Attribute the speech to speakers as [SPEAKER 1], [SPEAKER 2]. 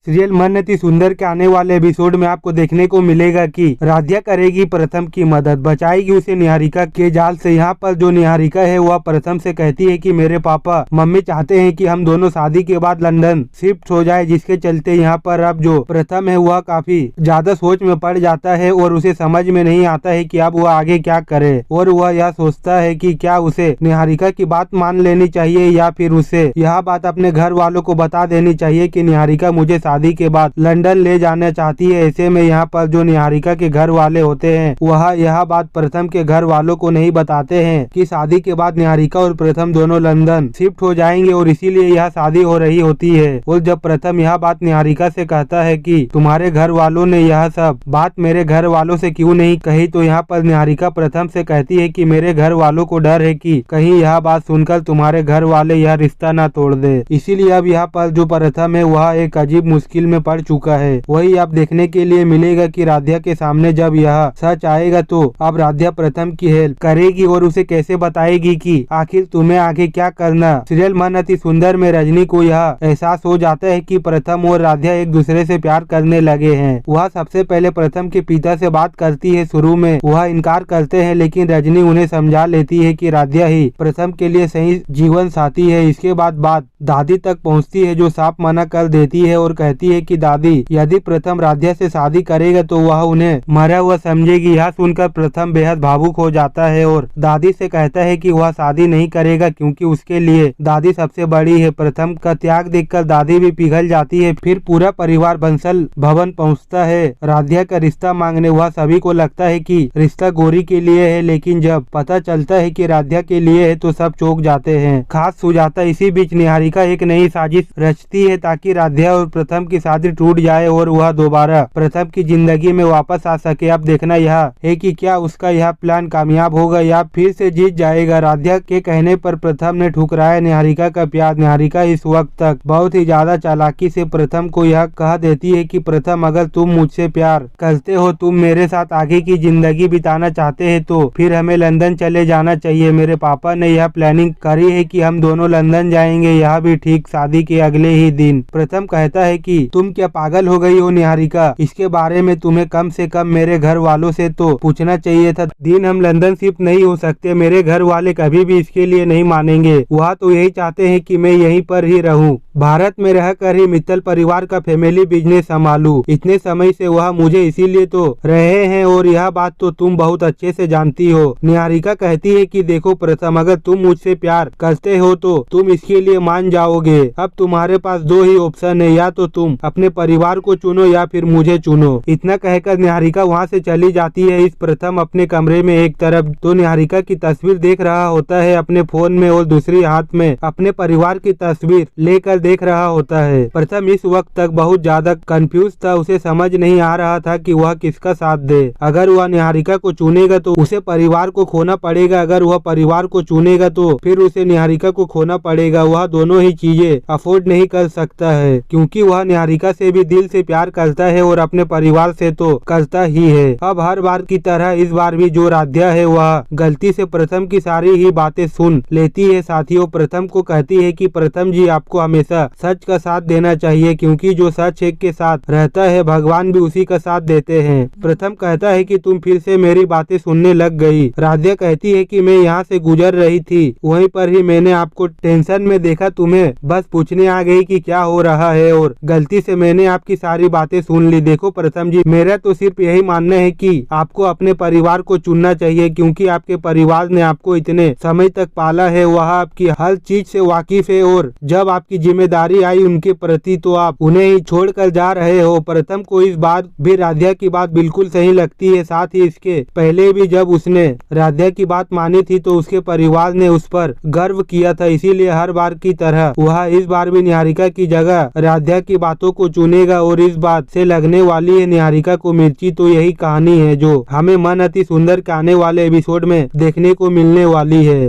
[SPEAKER 1] Serial मन अति सुंदर के आने वाले एपिसोड में आपको देखने को मिलेगा कि राध्या करेगी प्रथम की मदद, बचाएगी उसे निहारिका के जाल से। यहाँ पर जो निहारिका है वह प्रथम से कहती है कि मेरे पापा मम्मी चाहते हैं कि हम दोनों शादी के बाद लंदन शिफ्ट हो जाए, जिसके चलते यहाँ पर अब जो प्रथम है वह काफी ज्यादा सोच में पड़ जाता है और उसे समझ में नहीं आता है कि अब वह आगे क्या करे। और वह यह सोचता है कि क्या उसे निहारिका की बात मान लेनी चाहिए या फिर उसे यह बात अपने घर वालों को बता देनी चाहिए कि निहारिका मुझे शादी के बाद लंदन ले जाना चाहती है। ऐसे में यहाँ पर जो निहारिका के घर वाले होते हैं वह यह बात प्रथम के घर वालों को नहीं बताते हैं कि शादी के बाद निहारिका और प्रथम दोनों लंदन शिफ्ट हो जाएंगे और इसीलिए यह शादी हो रही होती है। और जब प्रथम यह बात निहारिका से कहता है कि तुम्हारे घर वालों ने यह सब बात मेरे घर वालों से क्यों नहीं कही, तो यहाँ पर निहारिका प्रथम से कहती है कि मेरे घर वालों को डर है कि कहीं यह बात सुनकर तुम्हारे घर वाले यह रिश्ता ना तोड़ दे, इसीलिए अब यहाँ पर जो प्रथम है वह एक अजीब मुश्किल में पड़ चुका है। वही आप देखने के लिए मिलेगा कि राध्या के सामने जब यह सच आएगा तो अब राध्या प्रथम की हेल्प करेगी और उसे कैसे बताएगी कि आखिर तुम्हें आगे क्या करना। सीरियल मन अति सुंदर में रजनी को यह एहसास हो जाता है कि प्रथम और राध्या एक दूसरे से प्यार करने लगे हैं। वह सबसे पहले प्रथम के पिता से बात करती है। शुरू में वह इनकार करते हैं लेकिन रजनी उन्हें समझा लेती है कि राध्या ही प्रथम के लिए सही जीवन साथी है। इसके बाद बात दादी तक पहुंचती है जो साफ मना कर देती है और कहती है कि दादी यदि प्रथम राध्या से शादी करेगा तो वह उन्हें मरा हुआ समझेगी। यह सुनकर प्रथम बेहद भावुक हो जाता है और दादी से कहता है कि वह शादी नहीं करेगा क्योंकि उसके लिए दादी सबसे बड़ी है। प्रथम का त्याग देखकर दादी भी पिघल जाती है। फिर पूरा परिवार बंसल भवन पहुंचता है राध्या का रिश्ता मांगने। वह सभी को लगता है कि रिश्ता गौरी के लिए है, लेकिन जब पता चलता है कि राध्या के लिए है तो सब चौंक जाते हैं। खास सुजाता इसी बीच निहारिका एक नई साजिश रचती है ताकि राध्या और प्रथम की शादी टूट जाए और वह दोबारा प्रथम की जिंदगी में वापस आ सके। अब देखना यह है कि क्या उसका यह प्लान कामयाब होगा या फिर से जीत जाएगा। राध्या के कहने पर प्रथम ने ठुकराया निहारिका का प्यार। निहारिका इस वक्त तक बहुत ही ज्यादा चालाकी से प्रथम को यह कह देती है कि प्रथम अगर तुम मुझसे प्यार करते हो, तुम मेरे साथ आगे की जिंदगी बिताना चाहते हैं तो फिर हमें लंदन चले जाना चाहिए। मेरे पापा ने यह प्लानिंग करी है कि हम दोनों लंदन जाएंगे, यह भी ठीक शादी के अगले ही दिन। प्रथम कहता है कि तुम क्या पागल हो गई हो निहारिका, इसके बारे में तुम्हें कम से कम मेरे घर वालों से तो पूछना चाहिए था। दिन हम लंदन शिफ्ट नहीं हो सकते, मेरे घर वाले कभी भी इसके लिए नहीं मानेंगे। वह तो यही चाहते हैं कि मैं यहीं पर ही रहूं, भारत में रहकर ही मित्तल परिवार का फैमिली बिजनेस संभालूं। इतने समय से वह मुझे इसीलिए तो रहे हैं और यह बात तो तुम बहुत अच्छे से जानती हो। निहारिका कहती है कि देखो प्रथम, अगर तुम मुझसे प्यार करते हो तो तुम इसके लिए मान जाओगे। अब तुम्हारे पास दो ही ऑप्शन है, या तो तुम अपने परिवार को चुनो या फिर मुझे चुनो। इतना कहकर निहारिका वहाँ से चली जाती है। इस प्रथम अपने कमरे में एक तरफ तो निहारिका की तस्वीर देख रहा होता है अपने फोन में और दूसरी हाथ में अपने परिवार की तस्वीर लेकर देख रहा होता है। प्रथम इस वक्त तक बहुत ज्यादा कंफ्यूज था। उसे समझ नहीं आ रहा था कि वह किसका साथ दे। अगर वह निहारिका को चुनेगा तो उसे परिवार को खोना पड़ेगा, अगर वह परिवार को चुनेगा तो फिर उसे निहारिका को खोना पड़ेगा। वह दोनों ही चीजें अफोर्ड नहीं कर सकता है क्योंकि वह निहारिका से भी दिल से प्यार करता है और अपने परिवार से तो करता ही है। अब हर बार की तरह इस बार भी जो राध्या है वह गलती से प्रथम की सारी ही बातें सुन लेती है। साथियों, प्रथम को कहती है कि प्रथम जी, आपको हमेशा सच का साथ देना चाहिए क्योंकि जो सच एक के साथ रहता है भगवान भी उसी का साथ देते हैं। प्रथम कहता है कि तुम फिर से मेरी बातें सुनने लग गई। राध्या कहती है कि मैं यहाँ से गुजर रही थी, वहीं पर ही मैंने आपको टेंशन में देखा, तुम्हें बस पूछने आ गई कि क्या हो रहा है और गलती से मैंने आपकी सारी बातें सुन ली। देखो प्रथम जी, मेरा तो सिर्फ यही मानना है कि आपको अपने परिवार को चुनना चाहिए क्योंकि आपके परिवार ने आपको इतने समय तक पाला है, वह आपकी हर चीज से वाकिफ है और जब आपकी जिम्मेदारी आई उनके प्रति तो आप उन्हें ही छोड़कर जा रहे हो। प्रथम को इस बार भी राध्या की बात बिल्कुल सही लगती है। साथ ही इसके पहले भी जब उसने राध्या की बात मानी थी तो उसके परिवार ने उस पर गर्व किया था, इसीलिए हर बार की तरह वह इस बार भी निहारिका की जगह राध्या की बातों को चुनेगा और इस बात से लगने वाली है निहारिका को मिर्ची। तो यही कहानी है जो हमें मन अति सुंदर के आने वाले एपिसोड में देखने को मिलने वाली है।